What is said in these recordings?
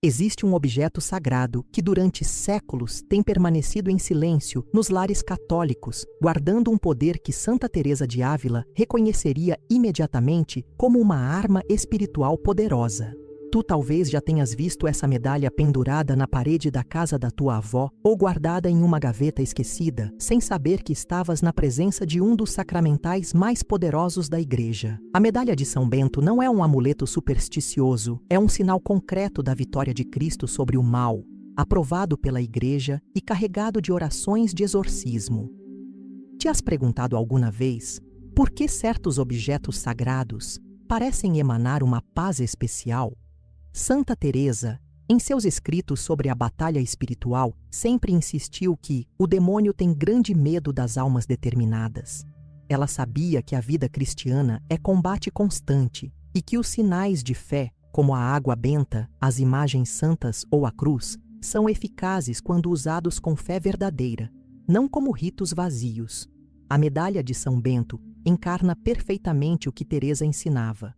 Existe um objeto sagrado que durante séculos tem permanecido em silêncio nos lares católicos, guardando um poder que Santa Teresa de Ávila reconheceria imediatamente como uma arma espiritual poderosa. Tu talvez já tenhas visto essa medalha pendurada na parede da casa da tua avó ou guardada em uma gaveta esquecida, sem saber que estavas na presença de um dos sacramentais mais poderosos da Igreja. A medalha de São Bento não é um amuleto supersticioso, é um sinal concreto da vitória de Cristo sobre o mal, aprovado pela Igreja e carregado de orações de exorcismo. Te has perguntado alguma vez por que certos objetos sagrados parecem emanar uma paz especial? Santa Teresa, em seus escritos sobre a batalha espiritual, sempre insistiu que o demônio tem grande medo das almas determinadas. Ela sabia que a vida cristiana é combate constante e que os sinais de fé, como a água benta, as imagens santas ou a cruz, são eficazes quando usados com fé verdadeira, não como ritos vazios. A medalha de São Bento encarna perfeitamente o que Teresa ensinava.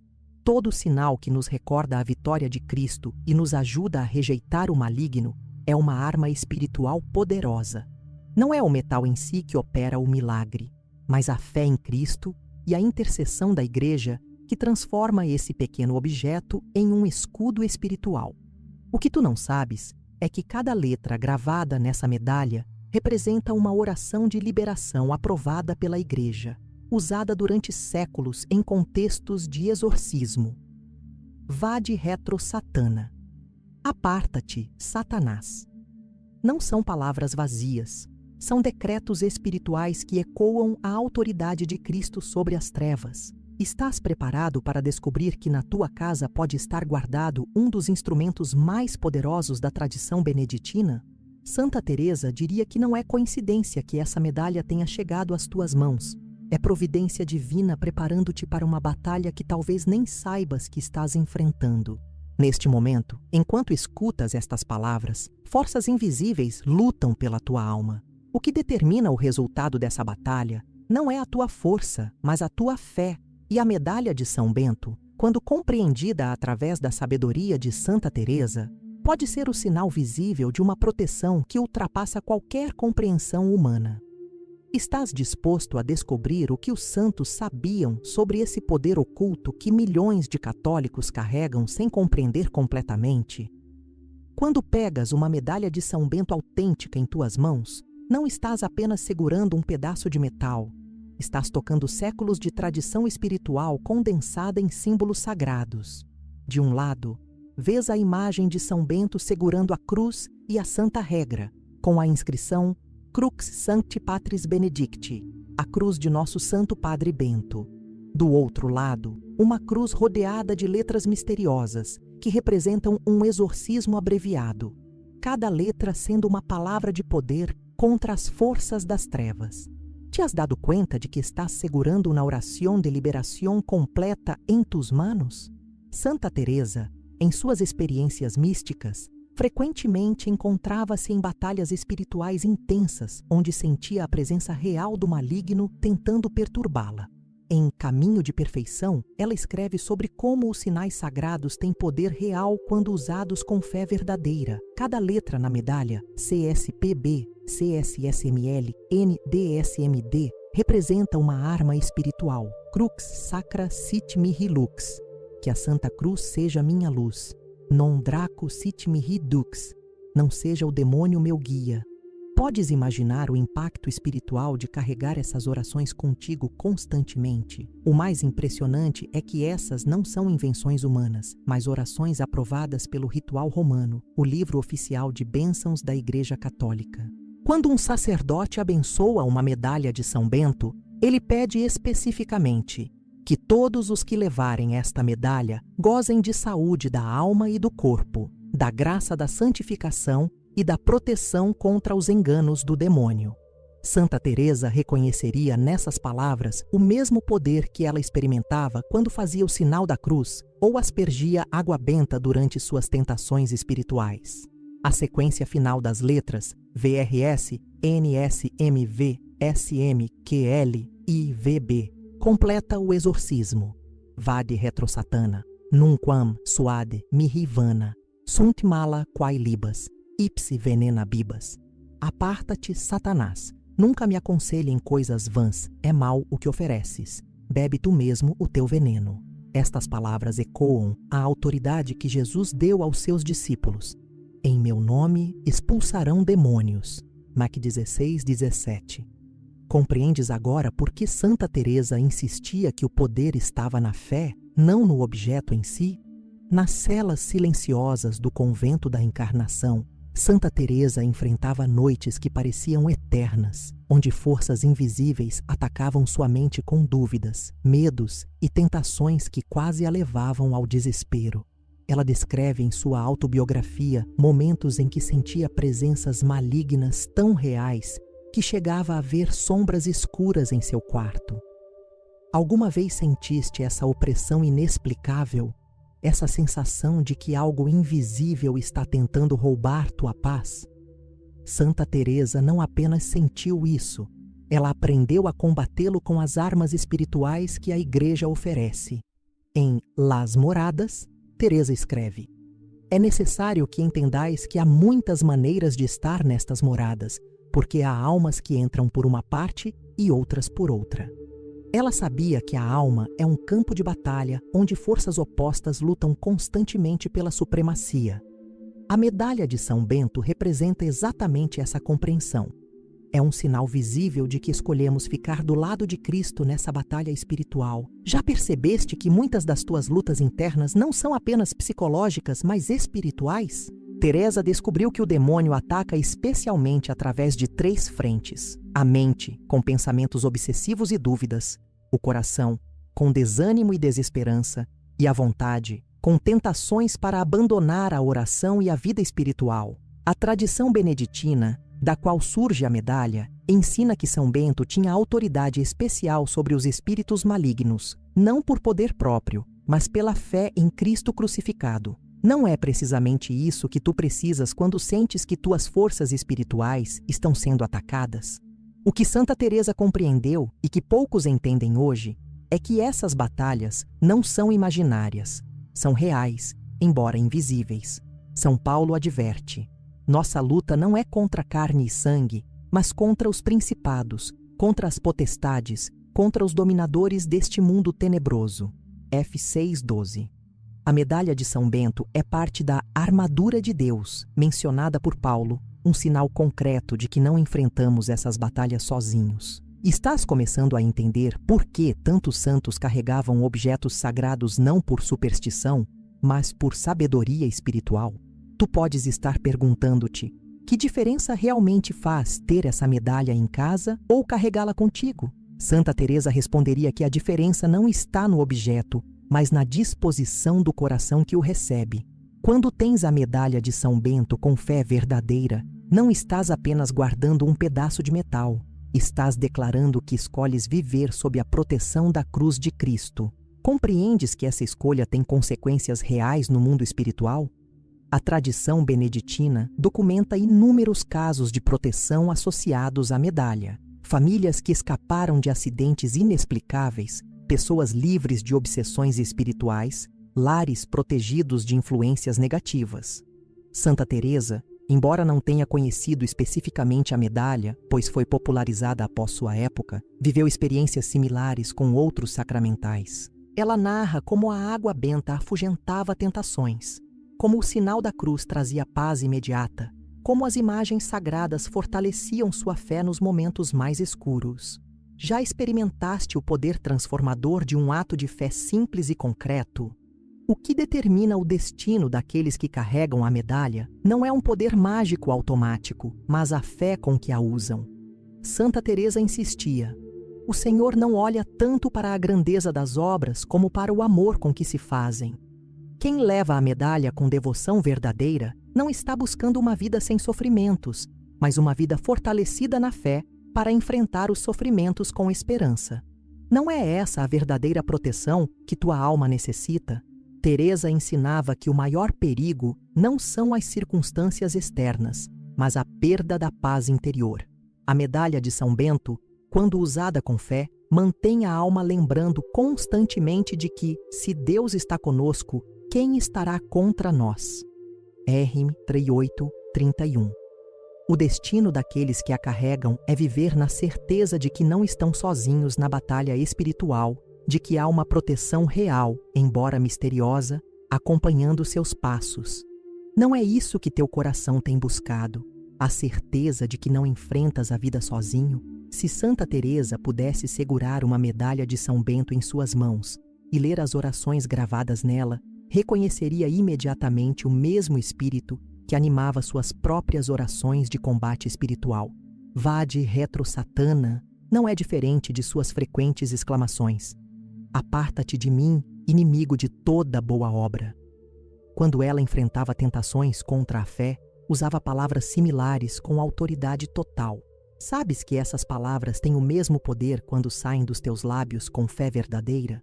Todo sinal que nos recorda a vitória de Cristo e nos ajuda a rejeitar o maligno é uma arma espiritual poderosa. Não é o metal em si que opera o milagre, mas a fé em Cristo e a intercessão da Igreja que transforma esse pequeno objeto em um escudo espiritual. O que tu não sabes é que cada letra gravada nessa medalha representa uma oração de liberação aprovada pela Igreja, usada durante séculos em contextos de exorcismo. Vade retro Satana. Aparta-te, Satanás. Não são palavras vazias, são decretos espirituais que ecoam a autoridade de Cristo sobre as trevas. Estás preparado para descobrir que na tua casa pode estar guardado um dos instrumentos mais poderosos da tradição beneditina? Santa Teresa diria que não é coincidência que essa medalha tenha chegado às tuas mãos. É providência divina preparando-te para uma batalha que talvez nem saibas que estás enfrentando. Neste momento, enquanto escutas estas palavras, forças invisíveis lutam pela tua alma. O que determina o resultado dessa batalha não é a tua força, mas a tua fé. E a medalha de São Bento, quando compreendida através da sabedoria de Santa Teresa, pode ser o sinal visível de uma proteção que ultrapassa qualquer compreensão humana. Estás disposto a descobrir o que os santos sabiam sobre esse poder oculto que milhões de católicos carregam sem compreender completamente? Quando pegas uma medalha de São Bento autêntica em tuas mãos, não estás apenas segurando um pedaço de metal. Estás tocando séculos de tradição espiritual condensada em símbolos sagrados. De um lado, vês a imagem de São Bento segurando a cruz e a Santa Regra, com a inscrição Crux Sancti Patris Benedicti, a cruz de nosso Santo Padre Bento. Do outro lado, uma cruz rodeada de letras misteriosas, que representam um exorcismo abreviado, cada letra sendo uma palavra de poder contra as forças das trevas. Te has dado conta de que estás segurando na oração de liberação completa em tus manos? Santa Teresa, em suas experiências místicas, frequentemente encontrava-se em batalhas espirituais intensas, onde sentia a presença real do maligno tentando perturbá-la. Em Caminho de Perfeição, ela escreve sobre como os sinais sagrados têm poder real quando usados com fé verdadeira. Cada letra na medalha, CSPB, CSSML, NDSMD, representa uma arma espiritual. Crux Sacra Sit Mihi Lux. Que a Santa Cruz seja minha luz. Non Draco Sit Mihi Dux. Não seja o demônio meu guia. Podes imaginar o impacto espiritual de carregar essas orações contigo constantemente? O mais impressionante é que essas não são invenções humanas, mas orações aprovadas pelo ritual romano, o livro oficial de bênçãos da Igreja Católica. Quando um sacerdote abençoa uma medalha de São Bento, ele pede especificamente que todos os que levarem esta medalha gozem de saúde da alma e do corpo, da graça da santificação e da proteção contra os enganos do demônio. Santa Teresa reconheceria nessas palavras o mesmo poder que ela experimentava quando fazia o sinal da cruz ou aspergia água benta durante suas tentações espirituais. A sequência final das letras VRS, NSMV, SMQL e VB completa o exorcismo. Vade retro Satana, nunquam suade mihi vana. Sunt mala quae libas, ipsi venena bibas. Aparta-te, Satanás. Nunca me aconselhe em coisas vãs, é mal o que ofereces. Bebe tu mesmo o teu veneno. Estas palavras ecoam a autoridade que Jesus deu aos seus discípulos. Em meu nome expulsarão demônios. Mac 16:17. Compreendes agora por que Santa Teresa insistia que o poder estava na fé, não no objeto em si? Nas celas silenciosas do convento da Encarnação, Santa Teresa enfrentava noites que pareciam eternas, onde forças invisíveis atacavam sua mente com dúvidas, medos e tentações que quase a levavam ao desespero. Ela descreve em sua autobiografia momentos em que sentia presenças malignas tão reais que chegava a ver sombras escuras em seu quarto. Alguma vez sentiste essa opressão inexplicável? Essa sensação de que algo invisível está tentando roubar tua paz? Santa Teresa não apenas sentiu isso, ela aprendeu a combatê-lo com as armas espirituais que a Igreja oferece. Em Las Moradas, Teresa escreve: é necessário que entendais que há muitas maneiras de estar nestas moradas, porque há almas que entram por uma parte e outras por outra. Ela sabia que a alma é um campo de batalha onde forças opostas lutam constantemente pela supremacia. A medalha de São Bento representa exatamente essa compreensão. É um sinal visível de que escolhemos ficar do lado de Cristo nessa batalha espiritual. Já percebeste que muitas das tuas lutas internas não são apenas psicológicas, mas espirituais? Teresa descobriu que o demônio ataca especialmente através de 3 frentes: a mente, com pensamentos obsessivos e dúvidas; o coração, com desânimo e desesperança; e a vontade, com tentações para abandonar a oração e a vida espiritual. A tradição beneditina, da qual surge a medalha, ensina que São Bento tinha autoridade especial sobre os espíritos malignos, não por poder próprio, mas pela fé em Cristo crucificado. Não é precisamente isso que tu precisas quando sentes que tuas forças espirituais estão sendo atacadas? O que Santa Teresa compreendeu e que poucos entendem hoje é que essas batalhas não são imaginárias, são reais, embora invisíveis. São Paulo adverte: nossa luta não é contra carne e sangue, mas contra os principados, contra as potestades, contra os dominadores deste mundo tenebroso. F. 6:12. A medalha de São Bento é parte da armadura de Deus, mencionada por Paulo, um sinal concreto de que não enfrentamos essas batalhas sozinhos. Estás começando a entender por que tantos santos carregavam objetos sagrados não por superstição, mas por sabedoria espiritual? Tu podes estar perguntando-te: que diferença realmente faz ter essa medalha em casa ou carregá-la contigo? Santa Teresa responderia que a diferença não está no objeto, mas na disposição do coração que o recebe. Quando tens a medalha de São Bento com fé verdadeira, não estás apenas guardando um pedaço de metal, estás declarando que escolhes viver sob a proteção da cruz de Cristo. Compreendes que essa escolha tem consequências reais no mundo espiritual? A tradição beneditina documenta inúmeros casos de proteção associados à medalha. Famílias que escaparam de acidentes inexplicáveis, pessoas livres de obsessões espirituais, lares protegidos de influências negativas. Santa Teresa, embora não tenha conhecido especificamente a medalha, pois foi popularizada após sua época, viveu experiências similares com outros sacramentais. Ela narra como a água benta afugentava tentações, como o sinal da cruz trazia paz imediata, como as imagens sagradas fortaleciam sua fé nos momentos mais escuros. Já experimentaste o poder transformador de um ato de fé simples e concreto? O que determina o destino daqueles que carregam a medalha não é um poder mágico automático, mas a fé com que a usam. Santa Teresa insistia: o Senhor não olha tanto para a grandeza das obras como para o amor com que se fazem. Quem leva a medalha com devoção verdadeira não está buscando uma vida sem sofrimentos, mas uma vida fortalecida na fé para enfrentar os sofrimentos com esperança. Não é essa a verdadeira proteção que tua alma necessita? Teresa ensinava que o maior perigo não são as circunstâncias externas, mas a perda da paz interior. A medalha de São Bento, quando usada com fé, mantém a alma lembrando constantemente de que, se Deus está conosco, quem estará contra nós? R. 38:31. O destino daqueles que a carregam é viver na certeza de que não estão sozinhos na batalha espiritual, de que há uma proteção real, embora misteriosa, acompanhando seus passos. Não é isso que teu coração tem buscado, a certeza de que não enfrentas a vida sozinho? Se Santa Teresa pudesse segurar uma medalha de São Bento em suas mãos e ler as orações gravadas nela, reconheceria imediatamente o mesmo espírito que animava suas próprias orações de combate espiritual. Vade retro Satana não é diferente de suas frequentes exclamações: aparta-te de mim, inimigo de toda boa obra. Quando ela enfrentava tentações contra a fé, usava palavras similares com autoridade total. Sabes que essas palavras têm o mesmo poder quando saem dos teus lábios com fé verdadeira?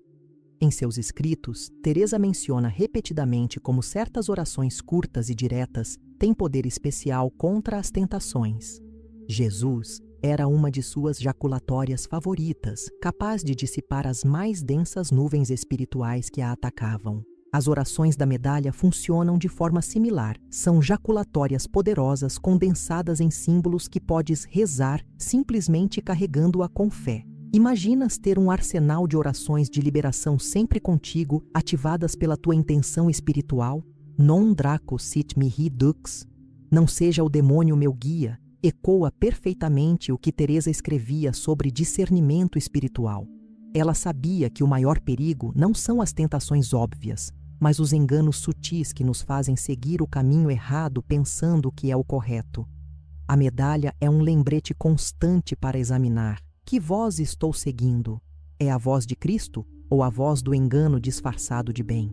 Em seus escritos, Teresa menciona repetidamente como certas orações curtas e diretas têm poder especial contra as tentações. Jesus era uma de suas jaculatórias favoritas, capaz de dissipar as mais densas nuvens espirituais que a atacavam. As orações da medalha funcionam de forma similar. São jaculatórias poderosas condensadas em símbolos que podes rezar simplesmente carregando-a com fé. Imaginas ter um arsenal de orações de liberação sempre contigo, ativadas pela tua intenção espiritual? Non draco sit mihi dux. Não seja o demônio meu guia. Ecoa perfeitamente o que Teresa escrevia sobre discernimento espiritual. Ela sabia que o maior perigo não são as tentações óbvias, mas os enganos sutis que nos fazem seguir o caminho errado pensando que é o correto. A medalha é um lembrete constante para examinar. Que voz estou seguindo? É a voz de Cristo ou a voz do engano disfarçado de bem?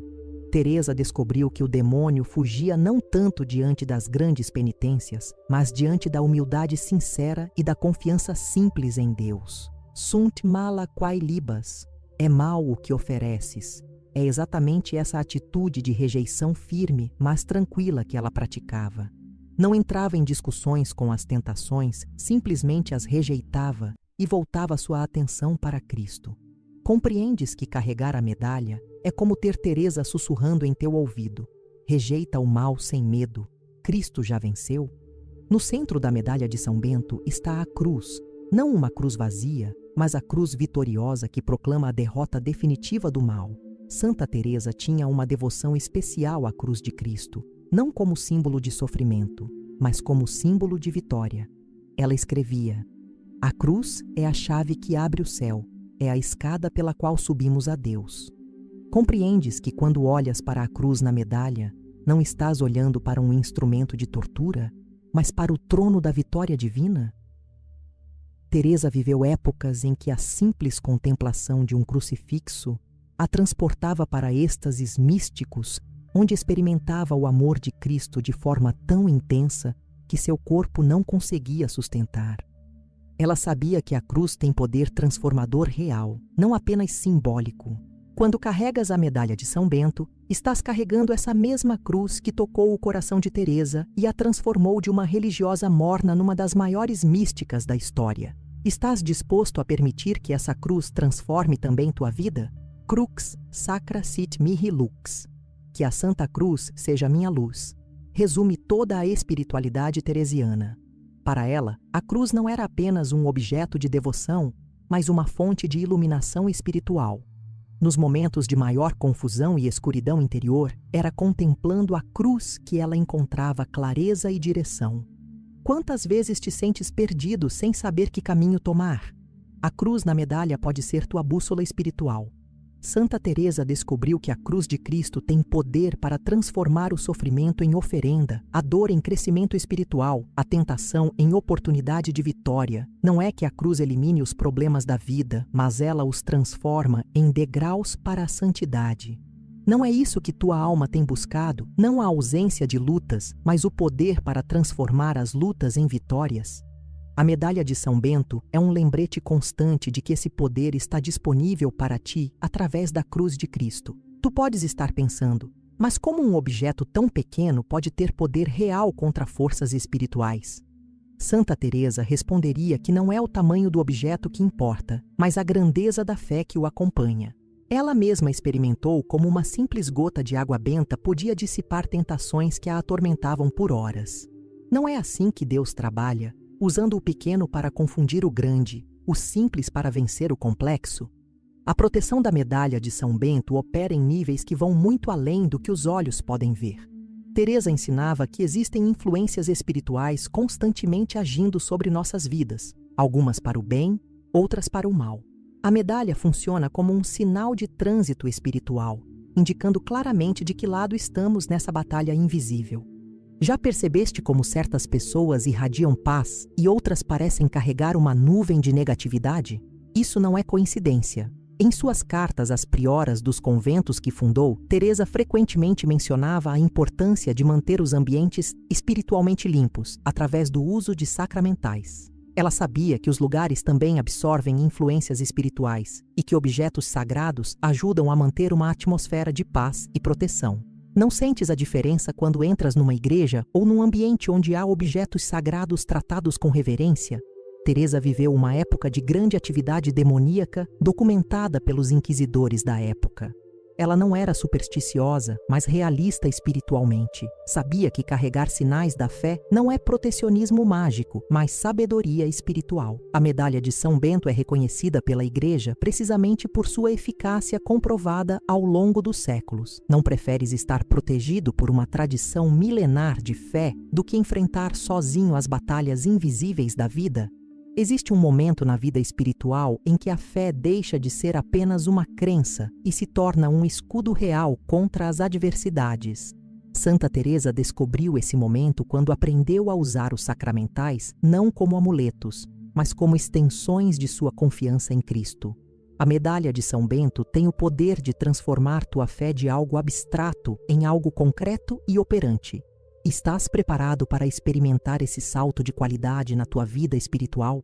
Teresa descobriu que o demônio fugia não tanto diante das grandes penitências, mas diante da humildade sincera e da confiança simples em Deus. Sunt mala quae libas. É mal o que ofereces. É exatamente essa atitude de rejeição firme, mas tranquila que ela praticava. Não entrava em discussões com as tentações, simplesmente as rejeitava e voltava sua atenção para Cristo. Compreendes que carregar a medalha é como ter Teresa sussurrando em teu ouvido: rejeita o mal sem medo, Cristo já venceu? No centro da medalha de São Bento está a cruz, não uma cruz vazia, mas a cruz vitoriosa que proclama a derrota definitiva do mal. Santa Teresa tinha uma devoção especial à cruz de Cristo, não como símbolo de sofrimento, mas como símbolo de vitória. Ela escrevia: a cruz é a chave que abre o céu, é a escada pela qual subimos a Deus. Compreendes que quando olhas para a cruz na medalha, não estás olhando para um instrumento de tortura, mas para o trono da vitória divina? Teresa viveu épocas em que a simples contemplação de um crucifixo a transportava para êxtases místicos, onde experimentava o amor de Cristo de forma tão intensa que seu corpo não conseguia sustentar. Ela sabia que a cruz tem poder transformador real, não apenas simbólico. Quando carregas a medalha de São Bento, estás carregando essa mesma cruz que tocou o coração de Teresa e a transformou de uma religiosa morna numa das maiores místicas da história. Estás disposto a permitir que essa cruz transforme também tua vida? Crux sacra sit mihi lux. Que a Santa Cruz seja minha luz. Resume toda a espiritualidade teresiana. Para ela, a cruz não era apenas um objeto de devoção, mas uma fonte de iluminação espiritual. Nos momentos de maior confusão e escuridão interior, era contemplando a cruz que ela encontrava clareza e direção. Quantas vezes te sentes perdido sem saber que caminho tomar? A cruz na medalha pode ser tua bússola espiritual. Santa Teresa descobriu que a cruz de Cristo tem poder para transformar o sofrimento em oferenda, a dor em crescimento espiritual, a tentação em oportunidade de vitória. Não é que a cruz elimine os problemas da vida, mas ela os transforma em degraus para a santidade. Não é isso que tua alma tem buscado, não a ausência de lutas, mas o poder para transformar as lutas em vitórias? A medalha de São Bento é um lembrete constante de que esse poder está disponível para ti através da cruz de Cristo. Tu podes estar pensando, mas como um objeto tão pequeno pode ter poder real contra forças espirituais? Santa Teresa responderia que não é o tamanho do objeto que importa, mas a grandeza da fé que o acompanha. Ela mesma experimentou como uma simples gota de água benta podia dissipar tentações que a atormentavam por horas. Não é assim que Deus trabalha, usando o pequeno para confundir o grande, o simples para vencer o complexo? A proteção da medalha de São Bento opera em níveis que vão muito além do que os olhos podem ver. Teresa ensinava que existem influências espirituais constantemente agindo sobre nossas vidas, algumas para o bem, outras para o mal. A medalha funciona como um sinal de trânsito espiritual, indicando claramente de que lado estamos nessa batalha invisível. Já percebeste como certas pessoas irradiam paz e outras parecem carregar uma nuvem de negatividade? Isso não é coincidência. Em suas cartas às prioras dos conventos que fundou, Teresa frequentemente mencionava a importância de manter os ambientes espiritualmente limpos, através do uso de sacramentais. Ela sabia que os lugares também absorvem influências espirituais e que objetos sagrados ajudam a manter uma atmosfera de paz e proteção. Não sentes a diferença quando entras numa igreja ou num ambiente onde há objetos sagrados tratados com reverência? Teresa viveu uma época de grande atividade demoníaca documentada pelos inquisidores da época. Ela não era supersticiosa, mas realista espiritualmente. Sabia que carregar sinais da fé não é protecionismo mágico, mas sabedoria espiritual. A medalha de São Bento é reconhecida pela Igreja precisamente por sua eficácia comprovada ao longo dos séculos. Não preferes estar protegido por uma tradição milenar de fé do que enfrentar sozinho as batalhas invisíveis da vida? Existe um momento na vida espiritual em que a fé deixa de ser apenas uma crença e se torna um escudo real contra as adversidades. Santa Teresa descobriu esse momento quando aprendeu a usar os sacramentais não como amuletos, mas como extensões de sua confiança em Cristo. A medalha de São Bento tem o poder de transformar tua fé de algo abstrato em algo concreto e operante. Estás preparado para experimentar esse salto de qualidade na tua vida espiritual?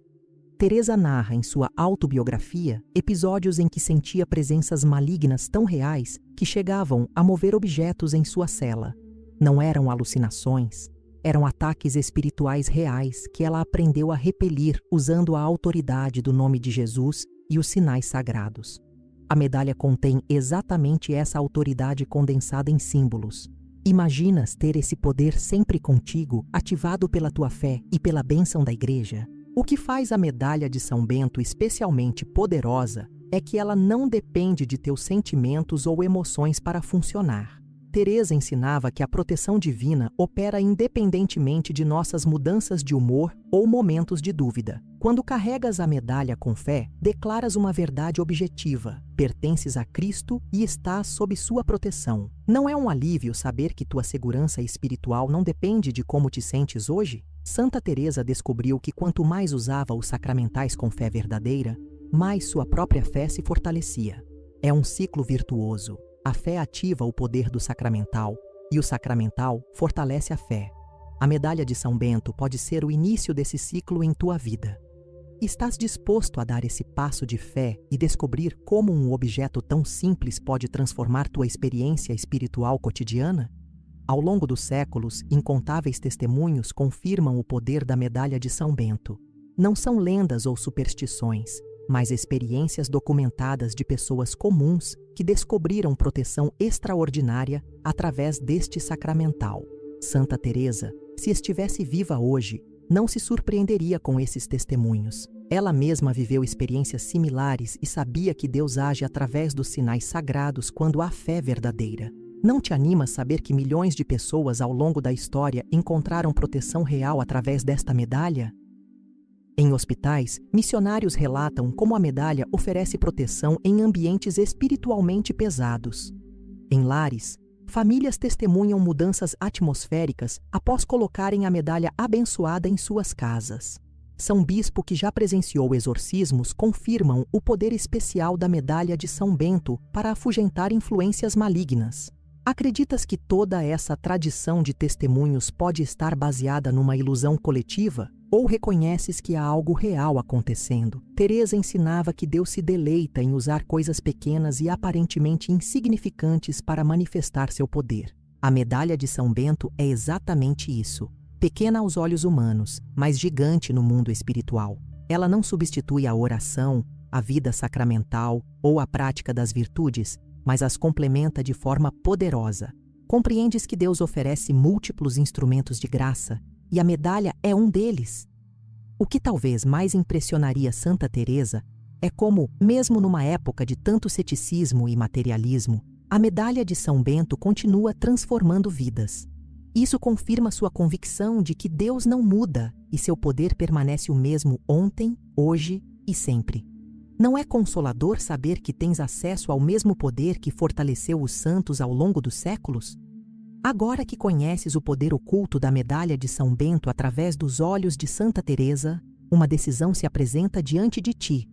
Teresa narra em sua autobiografia episódios em que sentia presenças malignas tão reais que chegavam a mover objetos em sua cela. Não eram alucinações, eram ataques espirituais reais que ela aprendeu a repelir usando a autoridade do nome de Jesus e os sinais sagrados. A medalha contém exatamente essa autoridade condensada em símbolos. Imaginas ter esse poder sempre contigo, ativado pela tua fé e pela bênção da Igreja? O que faz a medalha de São Bento especialmente poderosa é que ela não depende de teus sentimentos ou emoções para funcionar. Teresa ensinava que a proteção divina opera independentemente de nossas mudanças de humor ou momentos de dúvida. Quando carregas a medalha com fé, declaras uma verdade objetiva: pertences a Cristo e estás sob sua proteção. Não é um alívio saber que tua segurança espiritual não depende de como te sentes hoje? Santa Teresa descobriu que quanto mais usava os sacramentais com fé verdadeira, mais sua própria fé se fortalecia. É um ciclo virtuoso. A fé ativa o poder do sacramental e o sacramental fortalece a fé. A medalha de São Bento pode ser o início desse ciclo em tua vida. Estás disposto a dar esse passo de fé e descobrir como um objeto tão simples pode transformar tua experiência espiritual cotidiana? Ao longo dos séculos, incontáveis testemunhos confirmam o poder da medalha de São Bento. Não são lendas ou superstições, mas experiências documentadas de pessoas comuns que descobriram proteção extraordinária através deste sacramental. Santa Teresa, se estivesse viva hoje, não se surpreenderia com esses testemunhos. Ela mesma viveu experiências similares e sabia que Deus age através dos sinais sagrados quando há fé verdadeira. Não te anima saber que milhões de pessoas ao longo da história encontraram proteção real através desta medalha? Em hospitais, missionários relatam como a medalha oferece proteção em ambientes espiritualmente pesados. Em lares, famílias testemunham mudanças atmosféricas após colocarem a medalha abençoada em suas casas. São Bispo que já presenciou exorcismos confirmam o poder especial da medalha de São Bento para afugentar influências malignas. Acreditas que toda essa tradição de testemunhos pode estar baseada numa ilusão coletiva? Ou reconheces que há algo real acontecendo? Teresa ensinava que Deus se deleita em usar coisas pequenas e aparentemente insignificantes para manifestar seu poder. A medalha de São Bento é exatamente isso. Pequena aos olhos humanos, mas gigante no mundo espiritual. Ela não substitui a oração, a vida sacramental ou a prática das virtudes, mas as complementa de forma poderosa. Compreendes que Deus oferece múltiplos instrumentos de graça e a medalha é um deles. O que talvez mais impressionaria Santa Teresa é como, mesmo numa época de tanto ceticismo e materialismo, a medalha de São Bento continua transformando vidas. Isso confirma sua convicção de que Deus não muda e seu poder permanece o mesmo ontem, hoje e sempre. Não é consolador saber que tens acesso ao mesmo poder que fortaleceu os santos ao longo dos séculos? Agora que conheces o poder oculto da medalha de São Bento através dos olhos de Santa Teresa, uma decisão se apresenta diante de ti.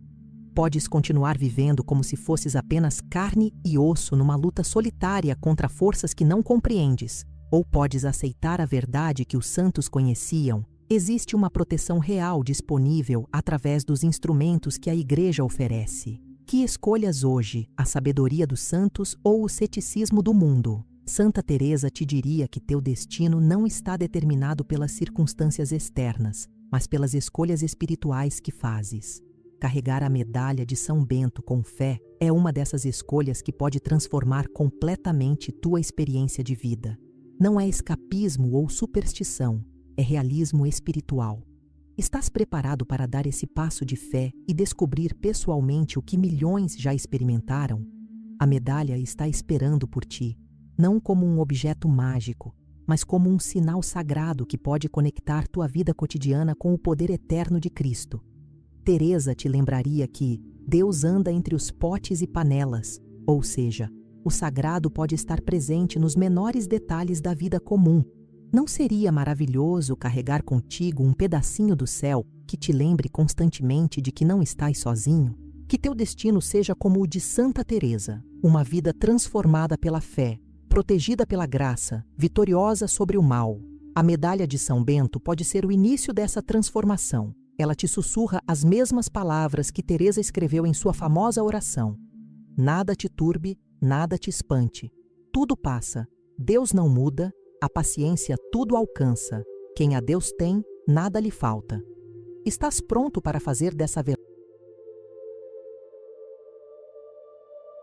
Podes continuar vivendo como se fosses apenas carne e osso numa luta solitária contra forças que não compreendes, ou podes aceitar a verdade que os santos conheciam. Existe uma proteção real disponível através dos instrumentos que a Igreja oferece. Que escolhas hoje, a sabedoria dos santos ou o ceticismo do mundo? Santa Teresa te diria que teu destino não está determinado pelas circunstâncias externas, mas pelas escolhas espirituais que fazes. Carregar a medalha de São Bento com fé é uma dessas escolhas que pode transformar completamente tua experiência de vida. Não é escapismo ou superstição, é realismo espiritual. Estás preparado para dar esse passo de fé e descobrir pessoalmente o que milhões já experimentaram? A medalha está esperando por ti, não como um objeto mágico, mas como um sinal sagrado que pode conectar tua vida cotidiana com o poder eterno de Cristo. Teresa te lembraria que Deus anda entre os potes e panelas, ou seja, o sagrado pode estar presente nos menores detalhes da vida comum. Não seria maravilhoso carregar contigo um pedacinho do céu que te lembre constantemente de que não estás sozinho? Que teu destino seja como o de Santa Teresa, uma vida transformada pela fé, protegida pela graça, vitoriosa sobre o mal. A medalha de São Bento pode ser o início dessa transformação. Ela te sussurra as mesmas palavras que Teresa escreveu em sua famosa oração. Nada te turbe, nada te espante. Tudo passa. Deus não muda, a paciência tudo alcança. Quem a Deus tem, nada lhe falta. Estás pronto para fazer dessa verdade